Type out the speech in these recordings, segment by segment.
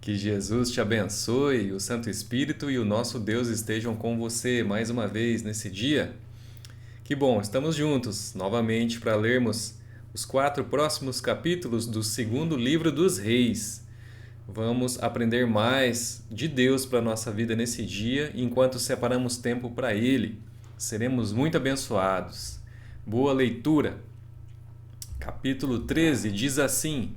Que Jesus te abençoe, o Santo Espírito e o nosso Deus estejam com você mais uma vez nesse dia. Que bom, estamos juntos novamente para lermos os 4 próximos capítulos do segundo livro dos Reis. Vamos aprender mais de Deus para a nossa vida nesse dia, enquanto separamos tempo para Ele. Seremos muito abençoados. Boa leitura! Capítulo 13 diz assim: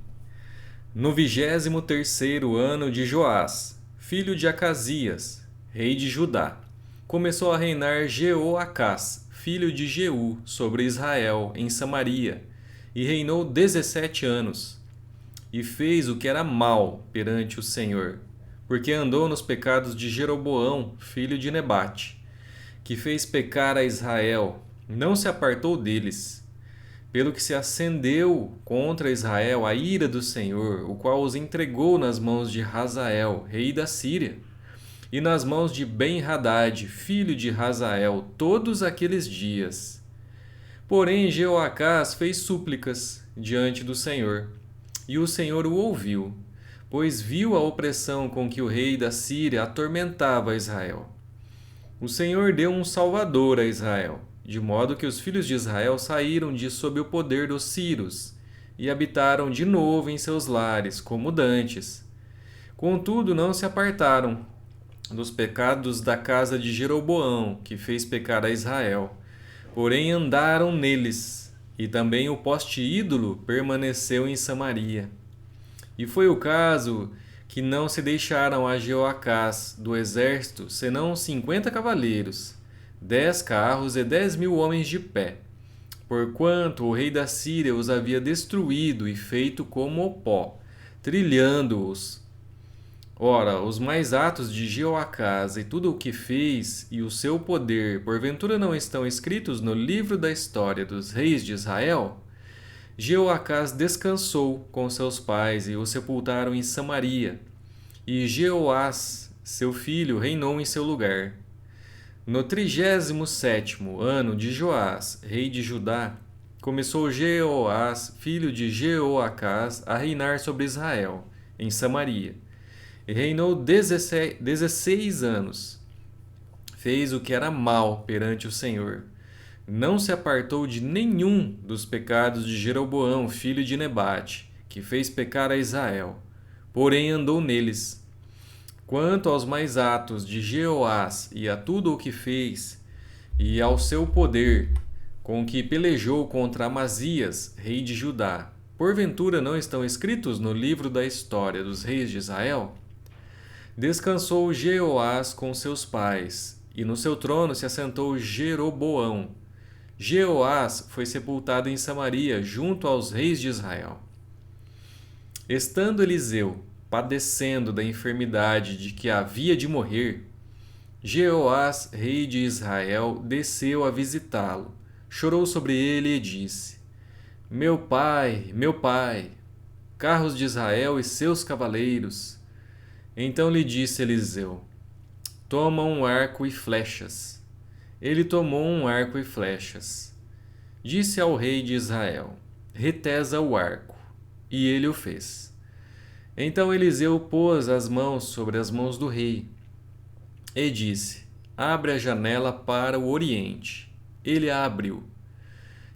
No 23º ano de Joás, filho de Acasias, rei de Judá, começou a reinar Jeoacás, filho de Jeú, sobre Israel, em Samaria, e reinou 17 anos. E fez o que era mal perante o Senhor, porque andou nos pecados de Jeroboão, filho de Nebate, que fez pecar a Israel, não se apartou deles, pelo que se acendeu contra Israel a ira do Senhor, o qual os entregou nas mãos de Hazael, rei da Síria, e nas mãos de Ben-Hadad, filho de Hazael, todos aqueles dias. Porém, Jeoacás fez súplicas diante do Senhor, e o Senhor o ouviu, pois viu a opressão com que o rei da Síria atormentava Israel. O Senhor deu um salvador a Israel, de modo que os filhos de Israel saíram de sob o poder dos sírios e habitaram de novo em seus lares, como dantes. Contudo, não se apartaram dos pecados da casa de Jeroboão, que fez pecar a Israel, porém andaram neles, e também o poste ídolo permaneceu em Samaria. E foi o caso que não se deixaram a Jeoacás do exército, senão 50 cavaleiros, 10 carros e 10.000 homens de pé, porquanto o rei da Síria os havia destruído e feito como o pó, trilhando-os. Ora, os mais atos de Jeoacás e tudo o que fez e o seu poder, porventura não estão escritos no livro da história dos reis de Israel? Jeoacás descansou com seus pais e o sepultaram em Samaria, e Jeoás, seu filho, reinou em seu lugar. No 37º ano de Joás, rei de Judá, começou Jeoás, filho de Jeoacás, a reinar sobre Israel, em Samaria, e reinou 16 anos. Fez o que era mal perante o Senhor. Não se apartou de nenhum dos pecados de Jeroboão, filho de Nebate, que fez pecar a Israel, porém andou neles. Quanto aos mais atos de Jeoás e a tudo o que fez, e ao seu poder, com que pelejou contra Amazias, rei de Judá, porventura não estão escritos no livro da história dos reis de Israel? Descansou Jeoás com seus pais, e no seu trono se assentou Jeroboão. Jeoás foi sepultado em Samaria, junto aos reis de Israel. Estando Eliseu padecendo da enfermidade de que havia de morrer, Jeoás, rei de Israel, desceu a visitá-lo, chorou sobre ele e disse: meu pai, carros de Israel e seus cavaleiros. Então lhe disse Eliseu: Toma um arco e flechas. Ele tomou um arco e flechas. Disse ao rei de Israel: Retesa o arco. E ele o fez. Então Eliseu pôs as mãos sobre as mãos do rei e disse: Abre a janela para o oriente. Ele a abriu.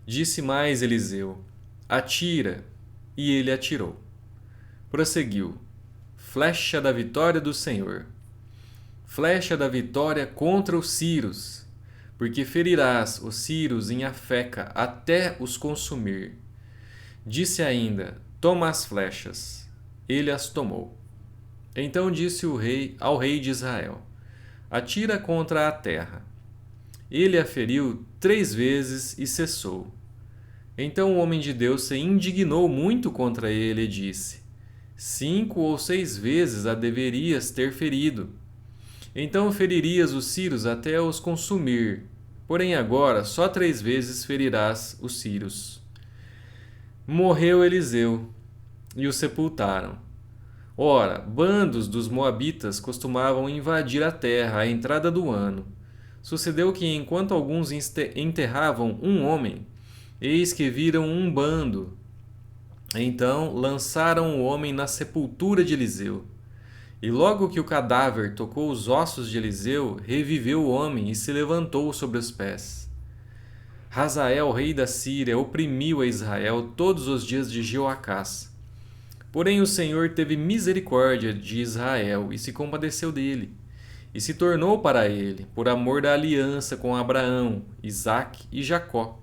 Disse mais Eliseu: Atira. E ele atirou. Prosseguiu: Flecha da vitória do Senhor. Flecha da vitória contra os sírios, porque ferirás os sírios em Afeca até os consumir. Disse ainda: Toma as flechas. Ele as tomou. Então disse o rei ao rei de Israel: Atira contra a terra. Ele a feriu 3 vezes e cessou. Então o homem de Deus se indignou muito contra ele e disse: 5 ou 6 vezes a deverias ter ferido. Então feririas os sírios até os consumir. Porém agora só 3 vezes ferirás os sírios. Morreu Eliseu, e o sepultaram. Ora, bandos dos moabitas costumavam invadir a terra à entrada do ano. Sucedeu que, enquanto alguns enterravam um homem, eis que viram um bando. Então lançaram o homem na sepultura de Eliseu. E logo que o cadáver tocou os ossos de Eliseu, reviveu o homem e se levantou sobre os pés. Hazael, rei da Síria, oprimiu a Israel todos os dias de Jeoacás. Porém o Senhor teve misericórdia de Israel e se compadeceu dele, e se tornou para ele, por amor da aliança com Abraão, Isaque e Jacó.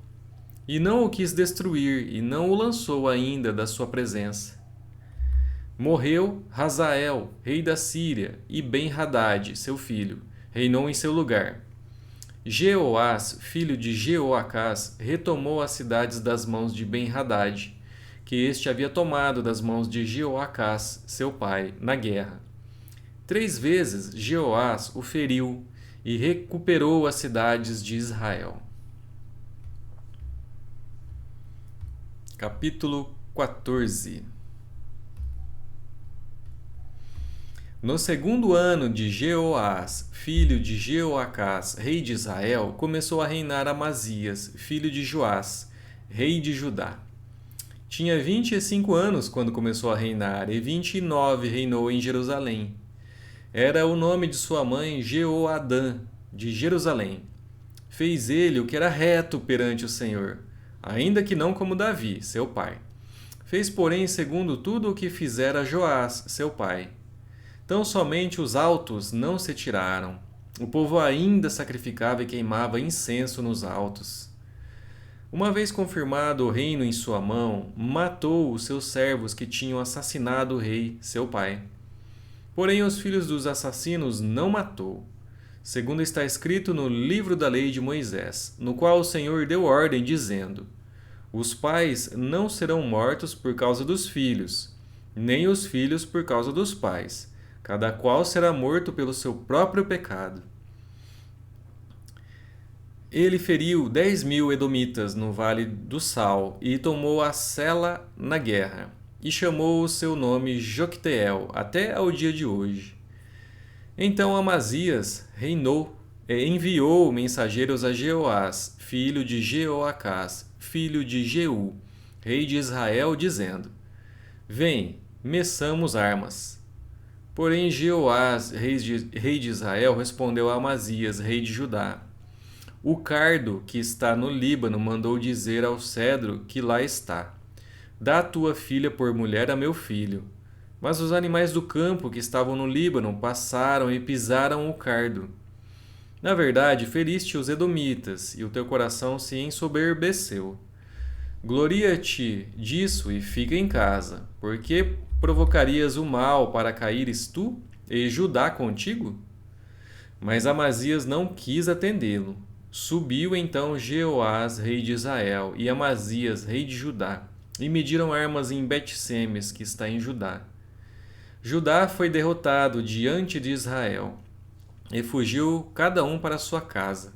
E não o quis destruir, e não o lançou ainda da sua presença. Morreu Hazael, rei da Síria, e Ben-Hadad, seu filho, reinou em seu lugar. Jeoás, filho de Jeoacás, retomou as cidades das mãos de Ben-Hadad, que este havia tomado das mãos de Jeoacás, seu pai, na guerra. 3 vezes Jeoás o feriu e recuperou as cidades de Israel. Capítulo 14. No segundo ano de Jeoás, filho de Jeoacás, rei de Israel, começou a reinar Amazias, filho de Joás, rei de Judá. Tinha 25 anos quando começou a reinar, e 29 reinou em Jerusalém. Era o nome de sua mãe Jeoadã, de Jerusalém. Fez ele o que era reto perante o Senhor, ainda que não como Davi, seu pai. Fez, porém, segundo tudo o que fizera Joás, seu pai. Tão somente os altos não se tiraram. O povo ainda sacrificava e queimava incenso nos altos. Uma vez confirmado o reino em sua mão, matou os seus servos que tinham assassinado o rei, seu pai. Porém, os filhos dos assassinos não matou, segundo está escrito no livro da lei de Moisés, no qual o Senhor deu ordem, dizendo: os pais não serão mortos por causa dos filhos, nem os filhos por causa dos pais. Cada qual será morto pelo seu próprio pecado. Ele feriu 10.000 edomitas no vale do Sal e tomou a Sela na guerra, e chamou o seu nome Jocteel até ao dia de hoje. Então Amazias reinou e enviou mensageiros a Jeoás, filho de Jeoacás, filho de Jeú, rei de Israel, dizendo: vem, meçamos armas. Porém Jeoás, rei de Israel, respondeu a Amazias, rei de Judá: o cardo que está no Líbano mandou dizer ao cedro que lá está: dá a tua filha por mulher a meu filho. Mas os animais do campo que estavam no Líbano passaram e pisaram o cardo. Na verdade, feriste os edomitas, e o teu coração se ensoberbeceu. Gloria-te disso e fica em casa, porque provocarias o mal para caíres tu e Judá contigo? Mas Amazias não quis atendê-lo. Subiu então Jeoás, rei de Israel, e Amazias, rei de Judá, e mediram armas em Bet-Semes, que está em Judá. Judá foi derrotado diante de Israel, e fugiu cada um para sua casa.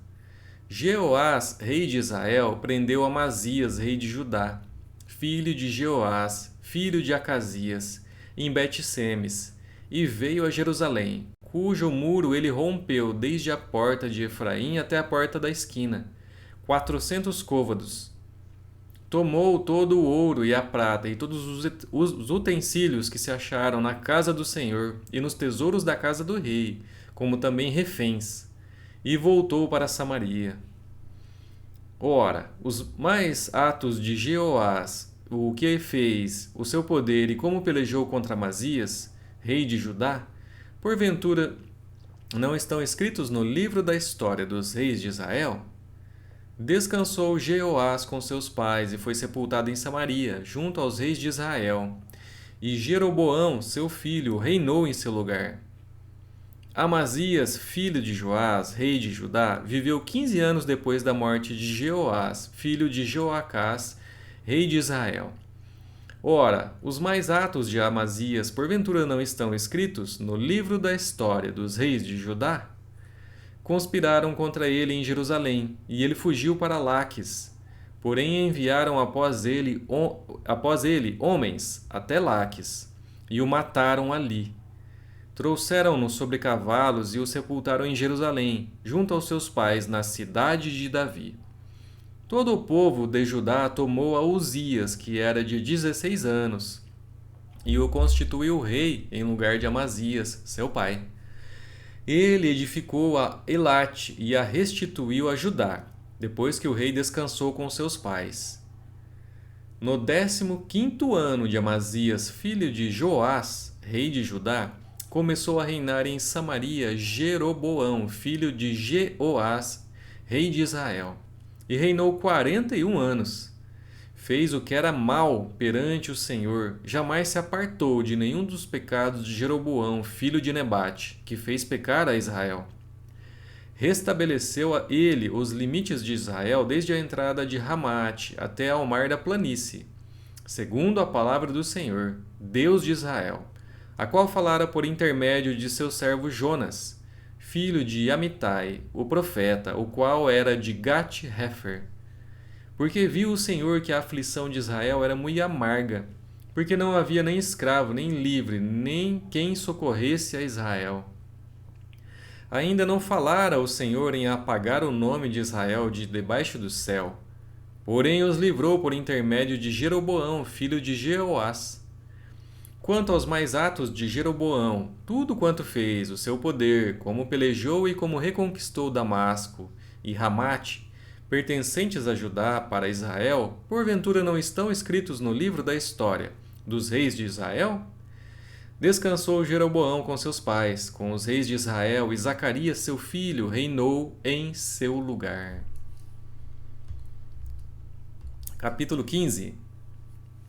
Jeoás, rei de Israel, prendeu Amazias, rei de Judá, filho de Jeoás, filho de Acasias, em Bet-Semes, e veio a Jerusalém, cujo muro ele rompeu desde a porta de Efraim até a porta da esquina, 400 côvados. Tomou todo o ouro e a prata e todos os utensílios que se acharam na casa do Senhor e nos tesouros da casa do rei, como também reféns, e voltou para Samaria. Ora, os mais atos de Jeoás, o que fez, o seu poder e como pelejou contra Amazias, rei de Judá, porventura não estão escritos no livro da história dos reis de Israel? Descansou Jeoás com seus pais e foi sepultado em Samaria, junto aos reis de Israel. E Jeroboão, seu filho, reinou em seu lugar. Amazias, filho de Joás, rei de Judá, viveu 15 anos depois da morte de Jeoás, filho de Joacás, rei de Israel. Ora, os mais atos de Amazias porventura não estão escritos no livro da história dos reis de Judá? Conspiraram contra ele em Jerusalém, e ele fugiu para Laques. Porém enviaram após ele homens até Laques, e o mataram ali. Trouxeram-no sobre cavalos e o sepultaram em Jerusalém, junto aos seus pais, na cidade de Davi. Todo o povo de Judá tomou a Uzias, que era de 16 anos, e o constituiu rei em lugar de Amazias, seu pai. Ele edificou a Elate e a restituiu a Judá, depois que o rei descansou com seus pais. No 15º ano de Amazias, filho de Joás, rei de Judá, começou a reinar em Samaria Jeroboão, filho de Jeoás, rei de Israel, e reinou 41 anos. Fez o que era mal perante o Senhor, jamais se apartou de nenhum dos pecados de Jeroboão, filho de Nebate, que fez pecar a Israel. Restabeleceu a ele os limites de Israel desde a entrada de Ramate até ao mar da planície, segundo a palavra do Senhor, Deus de Israel, a qual falara por intermédio de seu servo Jonas, filho de Amitai, o profeta, o qual era de Gat-Hefer. Porque viu o Senhor que a aflição de Israel era muito amarga, porque não havia nem escravo, nem livre, nem quem socorresse a Israel. Ainda não falara o Senhor em apagar o nome de Israel de debaixo do céu, porém os livrou por intermédio de Jeroboão, filho de Jeoás. Quanto aos mais atos de Jeroboão, tudo quanto fez, o seu poder, como pelejou e como reconquistou Damasco e Ramate, pertencentes a Judá para Israel, porventura não estão escritos no livro da história dos reis de Israel? Descansou Jeroboão com seus pais, com os reis de Israel, e Zacarias, seu filho, reinou em seu lugar. Capítulo 15.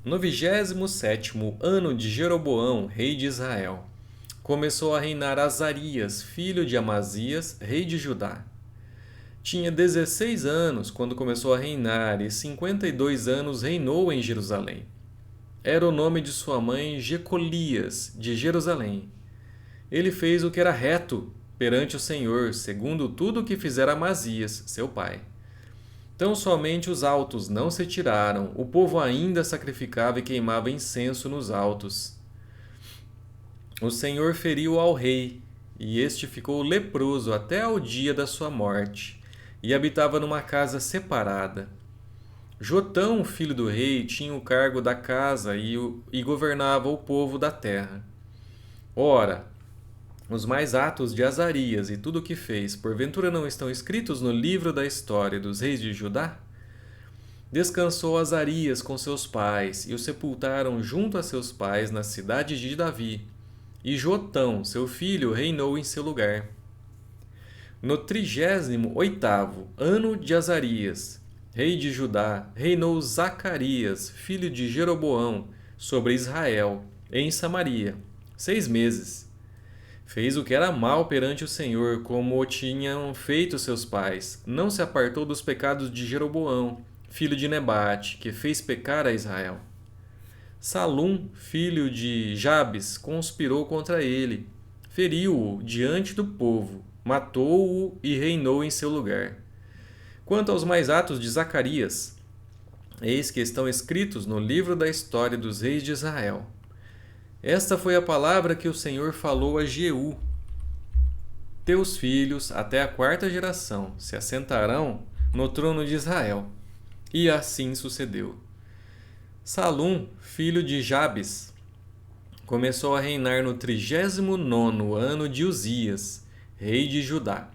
No 27º ano de Jeroboão, rei de Israel, começou a reinar Azarias, filho de Amazias, rei de Judá. Tinha 16 anos quando começou a reinar, e 52 anos reinou em Jerusalém. Era o nome de sua mãe Jecolias, de Jerusalém. Ele fez o que era reto perante o Senhor, segundo tudo o que fizera Amazias, seu pai. Tão somente os altos não se tiraram, o povo ainda sacrificava e queimava incenso nos altos. O Senhor feriu ao rei, e este ficou leproso até ao dia da sua morte, e habitava numa casa separada. Jotão, filho do rei, tinha o cargo da casa e governava o povo da terra. Ora, os mais atos de Azarias e tudo o que fez, porventura não estão escritos no livro da história dos reis de Judá? Descansou Azarias com seus pais, e o sepultaram junto a seus pais na cidade de Davi. E Jotão, seu filho, reinou em seu lugar. No 38º ano de Azarias, rei de Judá, reinou Zacarias, filho de Jeroboão, sobre Israel, em Samaria, 6 meses. Fez o que era mal perante o Senhor, como o tinham feito seus pais. Não se apartou dos pecados de Jeroboão, filho de Nebate, que fez pecar a Israel. Salum, filho de Jabes, conspirou contra ele, feriu-o diante do povo, matou-o e reinou em seu lugar. Quanto aos mais atos de Zacarias, eis que estão escritos no livro da história dos reis de Israel. Esta foi a palavra que o Senhor falou a Jeú. Teus filhos, até a 4ª geração, se assentarão no trono de Israel. E assim sucedeu. Salum, filho de Jabes, começou a reinar no 39º ano de Uzias, rei de Judá.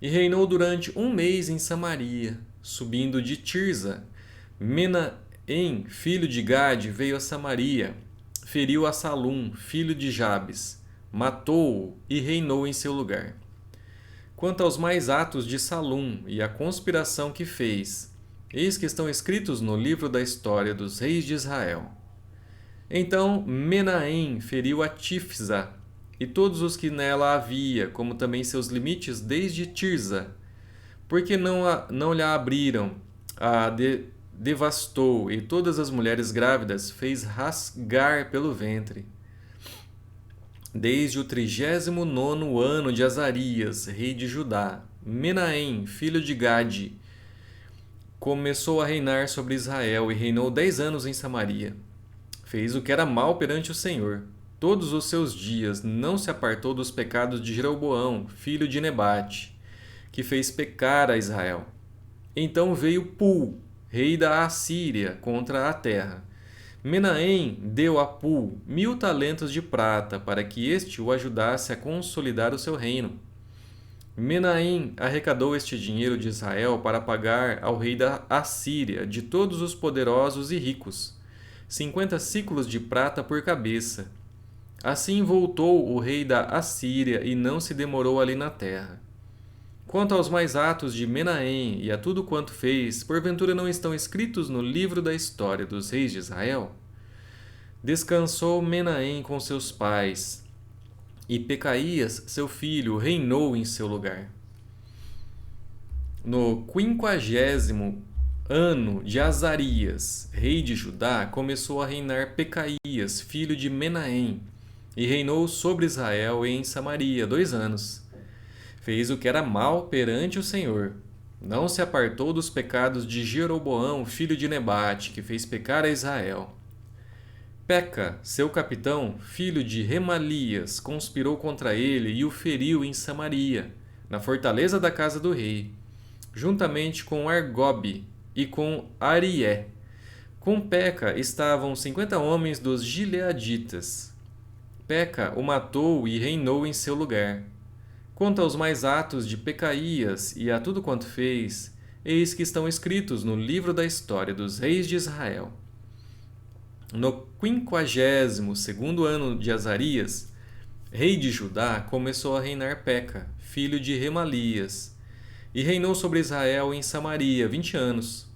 E reinou durante 1 mês em Samaria, subindo de Tirza. Menahem, filho de Gade, veio a Samaria, feriu a Salum, filho de Jabes, matou-o e reinou em seu lugar. Quanto aos mais atos de Salum e a conspiração que fez, eis que estão escritos no livro da história dos reis de Israel. Então Menahem feriu a Tifsa e todos os que nela havia, como também seus limites desde Tirza, porque não lhe abriram, devastou, e todas as mulheres grávidas fez rasgar pelo ventre. Desde o 39º ano de Azarias, rei de Judá, Menahem, filho de Gade, começou a reinar sobre Israel e reinou 10 anos em Samaria. Fez o que era mal perante o Senhor. Todos os seus dias não se apartou dos pecados de Jeroboão, filho de Nebate, que fez pecar a Israel. Então veio Pul, rei da Assíria, contra a terra, Menahem deu a Pul 1000 talentos de prata para que este o ajudasse a consolidar o seu reino. Menahem arrecadou este dinheiro de Israel para pagar ao rei da Assíria de todos os poderosos e ricos, 50 ciclos de prata por cabeça. Assim voltou o rei da Assíria e não se demorou ali na terra. Quanto aos mais atos de Menahem e a tudo quanto fez, porventura não estão escritos no livro da história dos reis de Israel? Descansou Menahem com seus pais, e Pecaías, seu filho, reinou em seu lugar. No 50º ano de Azarias, rei de Judá, começou a reinar Pecaías, filho de Menahem, e reinou sobre Israel e em Samaria 2 anos. Fez o que era mal perante o Senhor. Não se apartou dos pecados de Jeroboão, filho de Nebate, que fez pecar a Israel. Peca, seu capitão, filho de Remalias, conspirou contra ele e o feriu em Samaria, na fortaleza da casa do rei, juntamente com Argobe e com Arié. Com Peca estavam 50 homens dos gileaditas. Peca o matou e reinou em seu lugar. Quanto aos mais atos de Pecaías e a tudo quanto fez, eis que estão escritos no livro da história dos reis de Israel. No 52º ano de Azarias, rei de Judá, começou a reinar Peca, filho de Remalias, e reinou sobre Israel em Samaria 20 anos.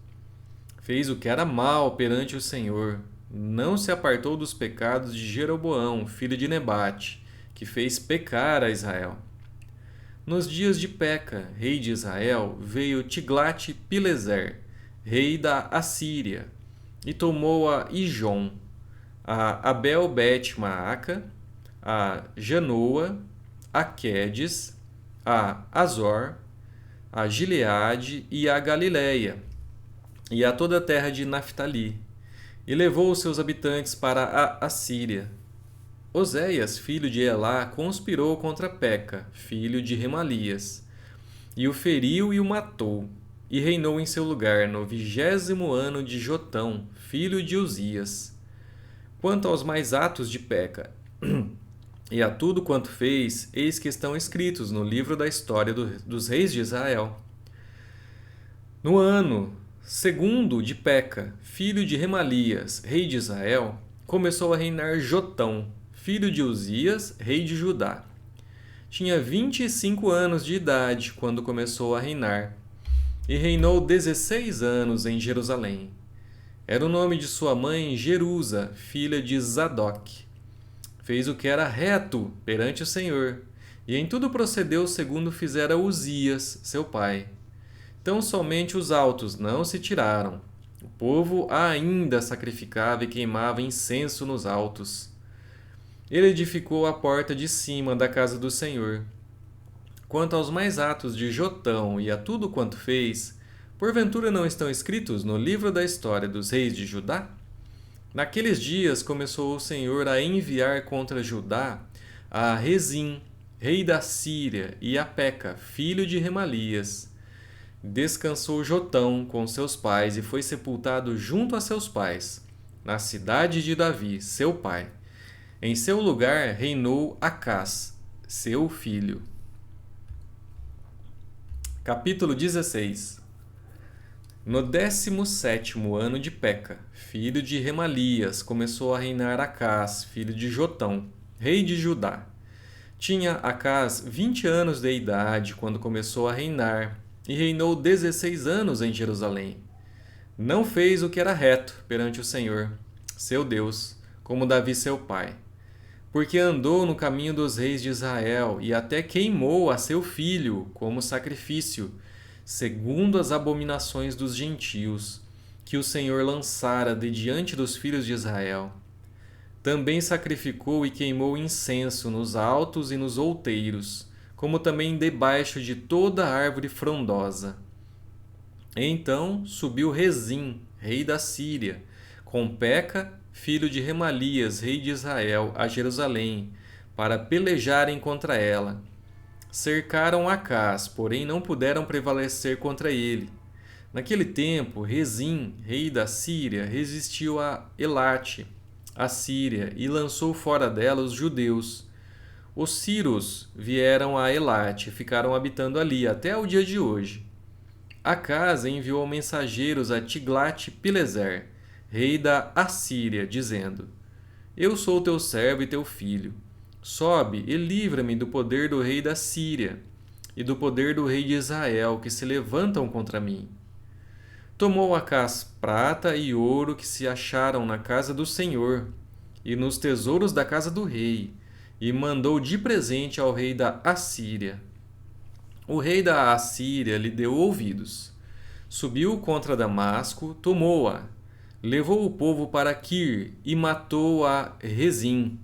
Fez o que era mal perante o Senhor, não se apartou dos pecados de Jeroboão, filho de Nebate, que fez pecar a Israel. Nos dias de Peca, rei de Israel, veio Tiglat-Pileser, rei da Assíria, e tomou a Ijon, a Abel-Bet-Maaca, a Janoa, a Quedes, a Azor, a Gileade e a Galileia, e a toda a terra de Naphtali, e levou os seus habitantes para a Assíria. Oséias, filho de Elá, conspirou contra Peca, filho de Remalias, e o feriu e o matou, e reinou em seu lugar no 20º ano de Jotão, filho de Uzias. Quanto aos mais atos de Peca, e a tudo quanto fez, eis que estão escritos no livro da história dos reis de Israel. No ano segundo de Peca, filho de Remalias, rei de Israel, começou a reinar Jotão, filho de Uzias, rei de Judá. Tinha 25 anos de idade quando começou a reinar, e reinou 16 anos em Jerusalém. Era o nome de sua mãe Jerusa, filha de Zadok. Fez o que era reto perante o Senhor, e em tudo procedeu segundo fizera Uzias, seu pai. Tão somente os altos não se tiraram. O povo ainda sacrificava e queimava incenso nos altos. Ele edificou a porta de cima da casa do Senhor. Quanto aos mais atos de Jotão e a tudo quanto fez, porventura não estão escritos no livro da história dos reis de Judá? Naqueles dias começou o Senhor a enviar contra Judá a Rezim, rei da Síria, e a Peca, filho de Remalias. Descansou Jotão com seus pais e foi sepultado junto a seus pais, na cidade de Davi, seu pai. Em seu lugar reinou Acás, seu filho. Capítulo 16. No 17º ano de Peca, filho de Remalias, começou a reinar Acás, filho de Jotão, rei de Judá. Tinha Acás 20 anos de idade quando começou a reinar, e reinou 16 anos em Jerusalém. Não fez o que era reto perante o Senhor, seu Deus, como Davi seu pai, porque andou no caminho dos reis de Israel e até queimou a seu filho como sacrifício, segundo as abominações dos gentios, que o Senhor lançara de diante dos filhos de Israel. Também sacrificou e queimou incenso nos altos e nos outeiros, como também debaixo de toda árvore frondosa. Então subiu Rezim, rei da Síria, com Peca, filho de Remalias, rei de Israel, a Jerusalém, para pelejarem contra ela. Cercaram Acás, porém não puderam prevalecer contra ele. Naquele tempo, Rezim, rei da Síria, resistiu a Elate, a Síria, e lançou fora dela os judeus. Os sírios vieram a Elate e ficaram habitando ali até o dia de hoje. Acas enviou mensageiros a Tiglat-Pileser, rei da Assíria, dizendo: Eu sou teu servo e teu filho. Sobe e livra-me do poder do rei da Síria e do poder do rei de Israel, que se levantam contra mim. Tomou Acas prata e ouro que se acharam na casa do Senhor e nos tesouros da casa do rei, e mandou de presente ao rei da Assíria. O rei da Assíria lhe deu ouvidos. Subiu contra Damasco, tomou-a, levou o povo para Quir e matou a Rezim.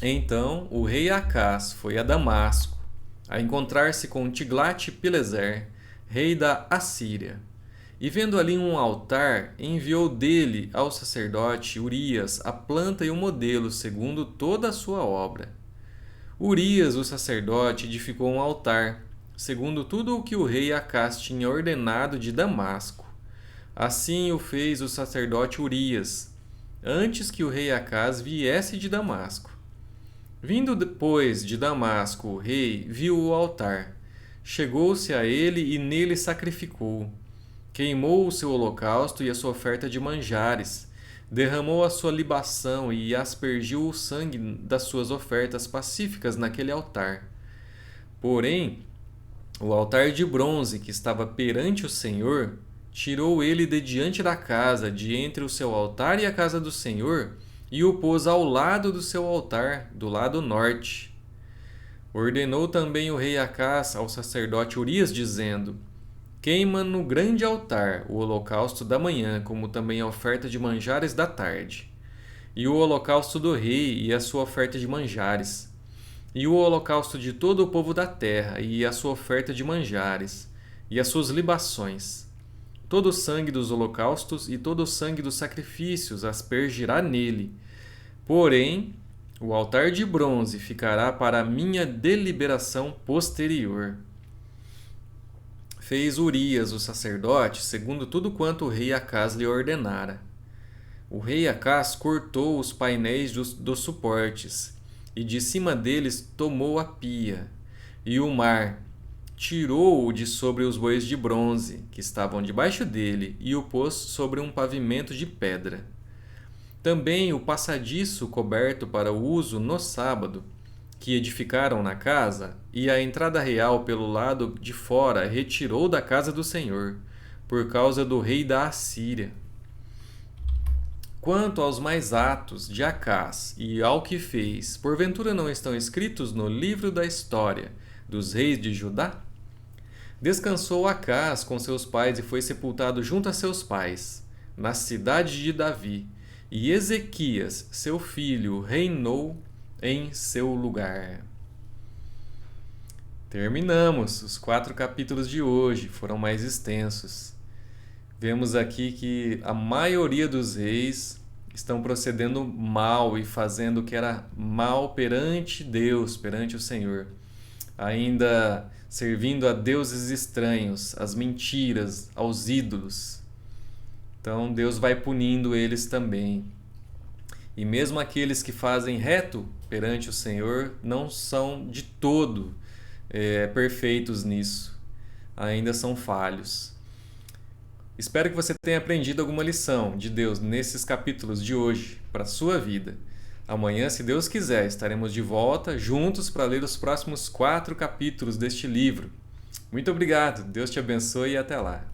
Então o rei Acas foi a Damasco, a encontrar-se com Tiglat-Pileser, rei da Assíria. E vendo ali um altar, enviou dele ao sacerdote Urias a planta e o modelo, segundo toda a sua obra. Urias, o sacerdote, edificou um altar, segundo tudo o que o rei Acas tinha ordenado de Damasco. Assim o fez o sacerdote Urias, antes que o rei Acas viesse de Damasco. Vindo depois de Damasco, o rei viu o altar. Chegou-se a ele e nele sacrificou. Queimou o seu holocausto e a sua oferta de manjares. Derramou a sua libação e aspergiu o sangue das suas ofertas pacíficas naquele altar. Porém, o altar de bronze que estava perante o Senhor, tirou ele de diante da casa, de entre o seu altar e a casa do Senhor, e o pôs ao lado do seu altar, do lado norte. Ordenou também o rei Acas ao sacerdote Urias, dizendo: Queima no grande altar o holocausto da manhã, como também a oferta de manjares da tarde, e o holocausto do rei e a sua oferta de manjares, e o holocausto de todo o povo da terra e a sua oferta de manjares, e as suas libações. Todo o sangue dos holocaustos e todo o sangue dos sacrifícios aspergirá nele. Porém, o altar de bronze ficará para a minha deliberação posterior. Fez Urias, o sacerdote, segundo tudo quanto o rei Acas lhe ordenara. O rei Acas cortou os painéis dos suportes, e de cima deles tomou a pia, e o mar, tirou-o de sobre os bois de bronze, que estavam debaixo dele, e o pôs sobre um pavimento de pedra. Também o passadiço coberto para o uso no sábado, que edificaram na casa, e a entrada real pelo lado de fora retirou da casa do Senhor, por causa do rei da Assíria. Quanto aos mais atos de Acas e ao que fez, porventura não estão escritos no livro da história dos reis de Judá? Descansou Acas com seus pais e foi sepultado junto a seus pais, na cidade de Davi, e Ezequias, seu filho, reinou em seu lugar. Terminamos os 4 capítulos de hoje, foram mais extensos. Vemos aqui que a maioria dos reis estão procedendo mal e fazendo o que era mal perante Deus, perante o Senhor. Ainda servindo a deuses estranhos, às mentiras, aos ídolos. Então Deus vai punindo eles também. E mesmo aqueles que fazem reto perante o Senhor não são de todo perfeitos nisso. Ainda são falhos. Espero que você tenha aprendido alguma lição de Deus nesses capítulos de hoje para a sua vida. Amanhã, se Deus quiser, estaremos de volta juntos para ler os próximos 4 capítulos deste livro. Muito obrigado, Deus te abençoe e até lá.